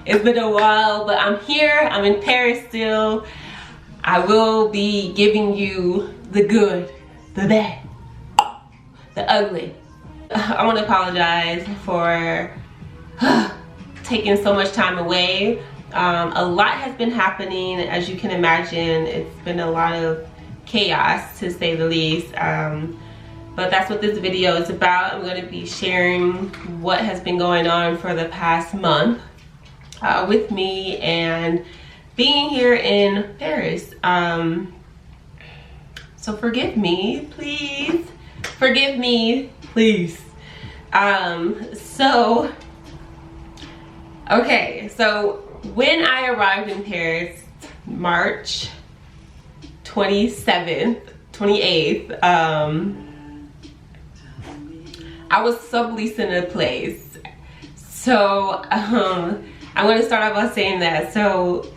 It's been a while, but I'm here. I'm in Paris still. I will be giving you the good, the bad, the ugly. I want to apologize for taking so much time away. A lot has been happening, as you can imagine. It's been a lot of chaos, to say the least. But that's what this video is about. I'm going to be sharing what has been going on for the past month with me and being here in Paris. So forgive me, please. Forgive me, please. Okay, so when I arrived in Paris, March 27th, 28th, I was subleasing a place. So I'm going to start off by saying that. So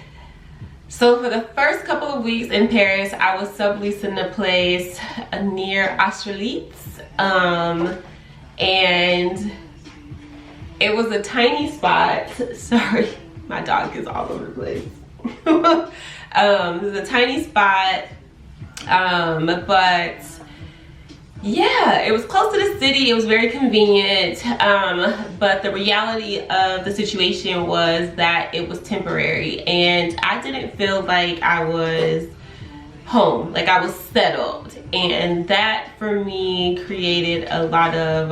for the first couple of weeks in Paris, I was subleasing a place near Austerlitz, and it was a tiny spot. Sorry, my dog is all over the place. It was a tiny spot, but yeah, it was close to the city. It was very convenient, but the reality of the situation was that it was temporary, and I didn't feel like I was home, like I was settled, and that for me created a lot of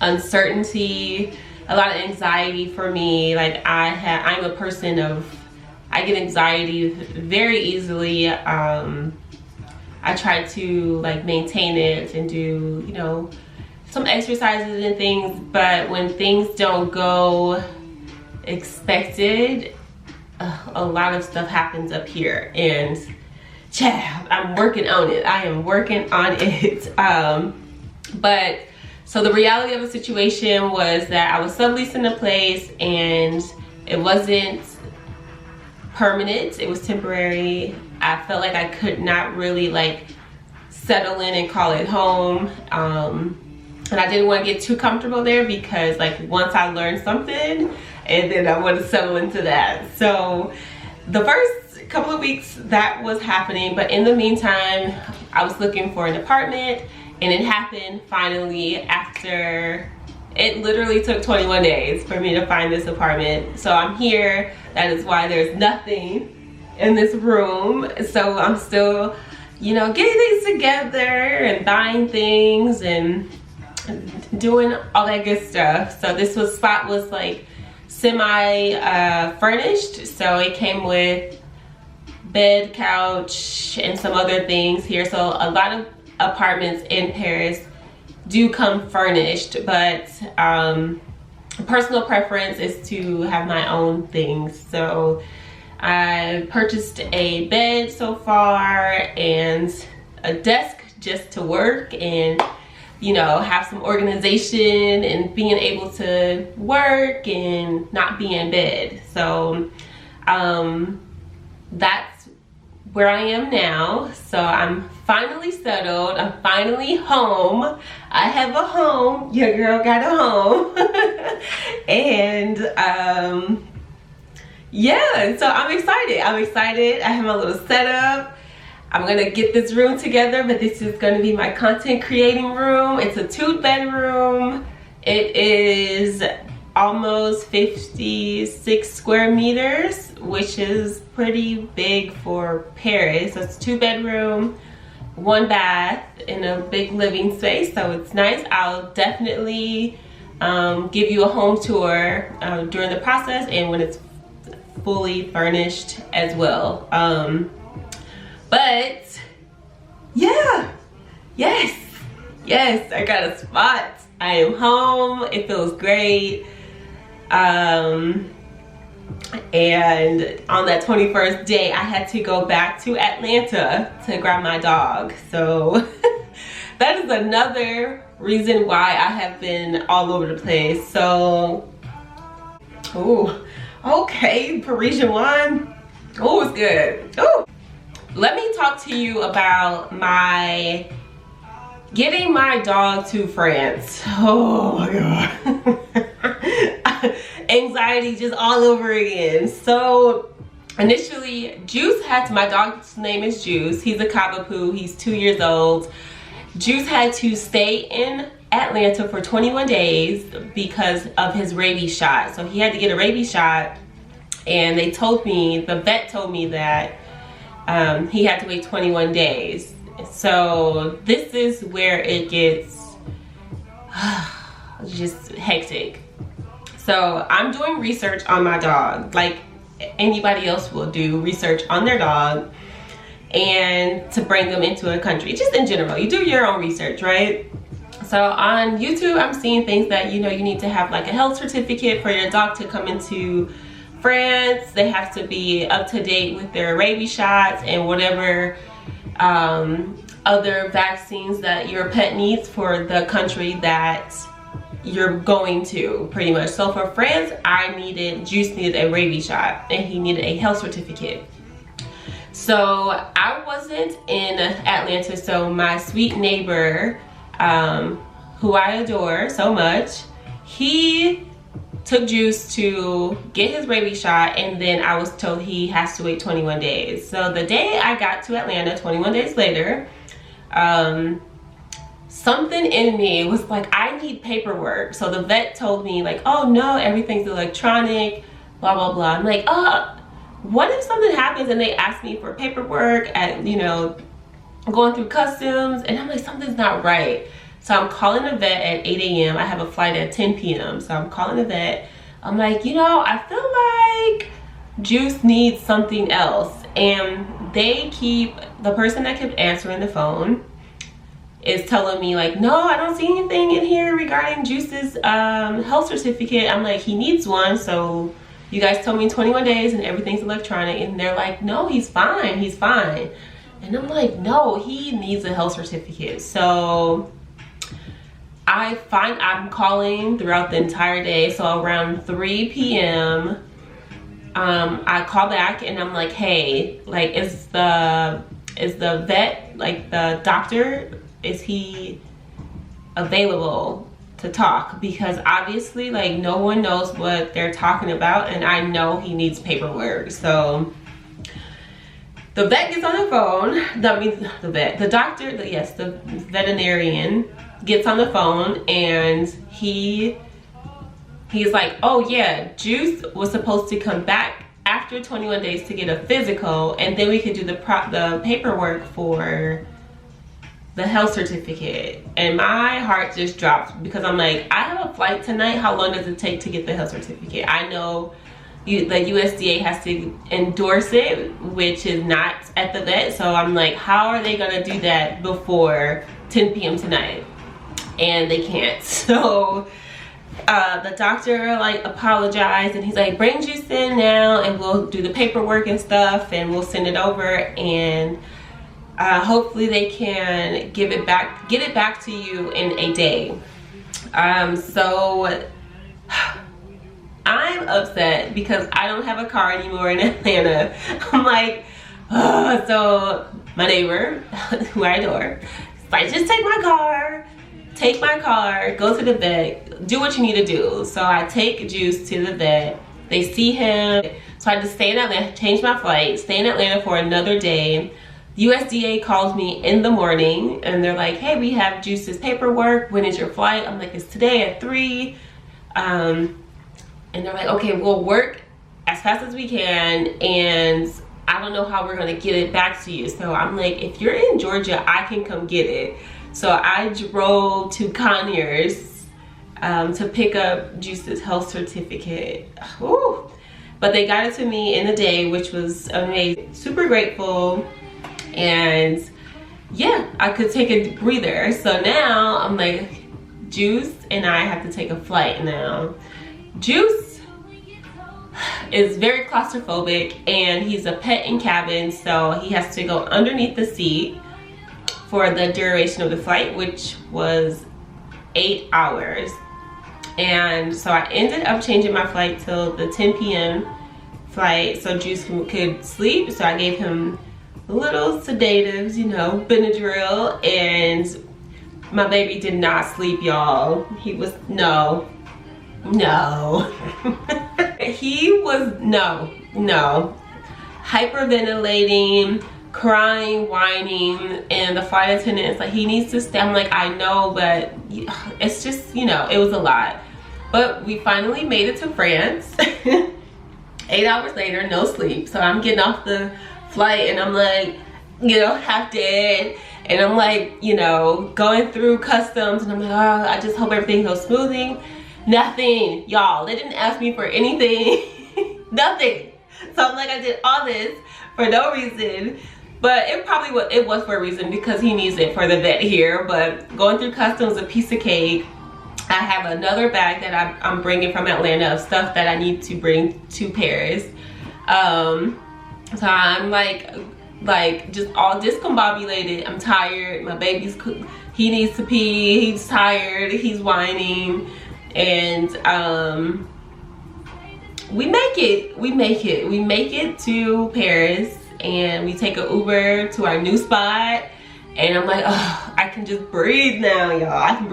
uncertainty, a lot of anxiety for me. Like I'm a person of, I get anxiety very easily. I try to like maintain it and do, you know, some exercises and things, but when things don't go expected, a lot of stuff happens up here, and child, I'm working on it. I am working on it. But so the reality of the situation was that I was subleasing a place, and it wasn't permanent, it was temporary. I felt like I could not really like settle in and call it home, and I didn't want to get too comfortable there, because like once I learned something, and then I want to settle into that. So the first couple of weeks that was happening, but in the meantime I was looking for an apartment, and it happened finally after, it literally took 21 days for me to find this apartment. So I'm here. That is why there's nothing in this room. So I'm still, you know, getting things together and buying things and doing all that good stuff. So this spot was like semi furnished. So it came with bed, couch, and some other things here. So a lot of apartments in Paris do come furnished, but personal preference is to have my own things. So I purchased a bed so far and a desk just to work and, you know, have some organization and being able to work and not be in bed. So that's where I am now. So I'm finally settled. I'm finally home. I have a home. Your girl got a home. And yeah, so I'm excited. I have my little setup. I'm gonna get this room together, but this is gonna be my content creating room. It's a 2-bedroom. It is almost 56 square meters, which is pretty big for Paris. So it's 2-bedroom, 1 bath in a big living space, so it's nice. I'll definitely give you a home tour during the process and when it's fully furnished as well. But yeah, yes, I got a spot. I am home. It feels great. And on that 21st day, I had to go back to Atlanta to grab my dog. So that is another reason why I have been all over the place. So, oh, okay, Parisian wine. Oh, it's good. Oh, let me talk to you about getting my dog to France. Oh my God. anxiety just all over again. So initially, Juice my dog's name is Juice. He's a Cavapoo. He's 2 years old. Juice had to stay in Atlanta for 21 days because of his rabies shot. So he had to get a rabies shot, and they told me, the vet told me that he had to wait 21 days. So this is where it gets just hectic. So I'm doing research on my dog, like anybody else will do research on their dog, and to bring them into a country, just in general, you do your own research, right? So on YouTube, I'm seeing things that, you know, you need to have like a health certificate for your dog to come into France. They have to be up to date with their rabies shots and whatever other vaccines that your pet needs for the country that you're going to, pretty much. So for France, Juice needed a rabies shot, and he needed a health certificate. So I wasn't in Atlanta, so my sweet neighbor, who I adore so much, he took Juice to get his rabies shot, and then I was told he has to wait 21 days. So the day I got to Atlanta, 21 days later, something in me was like, I need paperwork. So the vet told me like, oh no, everything's electronic, blah, blah, blah. I'm like, what if something happens and they ask me for paperwork at, you know, going through customs? And I'm like, something's not right. So I'm calling the vet at 8 a.m. I have a flight at 10 p.m. So I'm calling the vet. I'm like, you know, I feel like Juice needs something else. And the person that kept answering the phone is telling me like, no, I don't see anything in here regarding Juice's health certificate. I'm like, he needs one. So you guys told me 21 days and everything's electronic. And they're like, no, he's fine, he's fine. And I'm like, no, he needs a health certificate. So I'm calling throughout the entire day. So around 3 p.m. I call back and I'm like, hey, like, is the vet, like the doctor, is he available to talk? Because obviously, like, no one knows what they're talking about, and I know he needs paperwork. So the vet gets on the phone. That means the doctor, the veterinarian gets on the phone, and he's like, oh yeah, Juice was supposed to come back after 21 days to get a physical, and then we could do the paperwork for the health certificate. And my heart just dropped, because I'm like, I have a flight tonight. How long does it take to get the health certificate? I know the USDA has to endorse it, which is not at the vet. So I'm like, how are they gonna do that before 10 p.m. tonight? And they can't. So the doctor like apologized, and he's like, bring Juice in now and we'll do the paperwork and stuff, and we'll send it over, and hopefully they can get it back to you in a day. So I'm upset because I don't have a car anymore in Atlanta. I'm like, so my neighbor, who I adore, is like, just take my car, go to the vet, do what you need to do. So I take Juice to the vet. They see him. So I had to stay in Atlanta, change my flight, stay in Atlanta for another day. USDA calls me in the morning, and they're like, hey, we have Juice's paperwork. When is your flight? I'm like, it's today at 3. And they're like, okay, we'll work as fast as we can, and I don't know how we're gonna get it back to you. So I'm like, if you're in Georgia, I can come get it. So I drove to Conyers to pick up Juice's health certificate. Woo. But they got it to me in a day, which was amazing. Super grateful. And yeah, I could take a breather. So now I'm like, Juice and I have to take a flight now. Juice is very claustrophobic, and he's a pet in cabin, so he has to go underneath the seat for the duration of the flight, which was 8 hours. And so I ended up changing my flight till the 10 p.m. flight so Juice could sleep. So I gave him little sedatives, you know, Benadryl, and my baby did not sleep, y'all. He was, no, No. He was, no, hyperventilating, crying, whining, and the flight attendant is like, he needs to stay. I'm like, I know, but it's just, you know, it was a lot. But we finally made it to France. 8 hours later, no sleep. So I'm getting off the flight and I'm like, you know, half dead. And I'm like, you know, going through customs and I'm like, oh, I just hope everything goes smoothly. Nothing, y'all. They didn't ask me for anything. Nothing. So I'm like, I did all this for no reason. But it probably was, it was for a reason because he needs it for the vet here. But going through customs, a piece of cake. I have another bag that I'm bringing from Atlanta of stuff that I need to bring to Paris. So I'm like just all discombobulated. I'm tired. My baby's, he needs to pee. He's tired. He's whining. And we make it to Paris, and we take an Uber to our new spot. And I'm like, oh, I can just breathe now, y'all. I can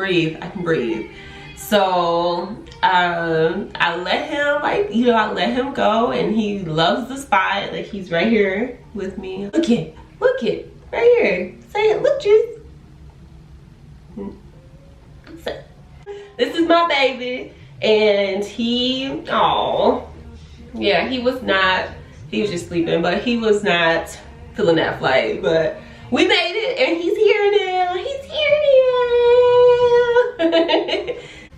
breathe. So I let him, like, you know, I let him go, and he loves the spot. Like, he's right here with me. Look it, right here. Say it, look, Juice. This is my baby, and he, oh, yeah, he was just sleeping, but he was not feeling that flight. But we made it, and he's here now.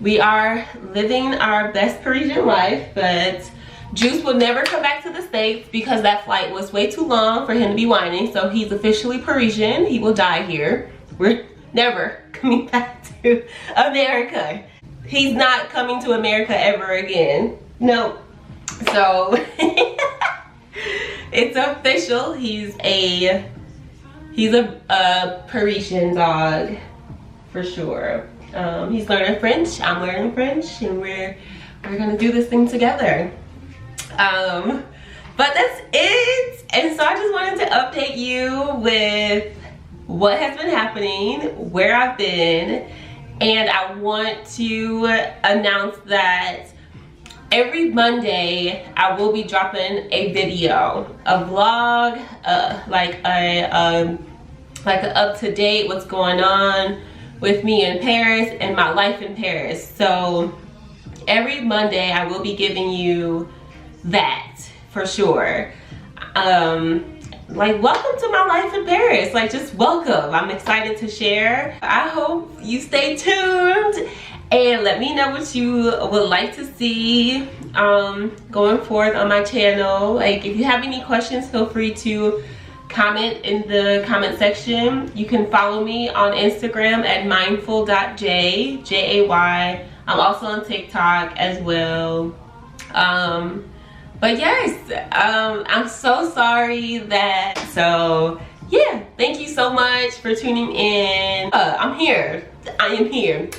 We are living our best Parisian life, but Juice will never come back to the States because that flight was way too long for him to be whining. So he's officially Parisian. He will die here. We're never coming back to America. He's not coming to America ever again. Nope. So it's official. He's a Parisian dog for sure. He's learning French, I'm learning French, and we're gonna do this thing together. But that's it. And so I just wanted to update you with what has been happening, where I've been, and I want to announce that every Monday I will be dropping a video, a vlog, like a up-to-date what's going on with me in Paris and my life in Paris. So every Monday I will be giving you that for sure. Like, welcome to my life in Paris. Like, just welcome. I'm excited to share. I hope you stay tuned and let me know what you would like to see going forward on my channel. Like, if you have any questions, feel free to comment in the comment section. You can follow me on Instagram at mindful.j, J-A-Y. I'm also on TikTok as well. But yes, I'm so sorry that, so yeah, thank you so much for tuning in. I'm here. I am here.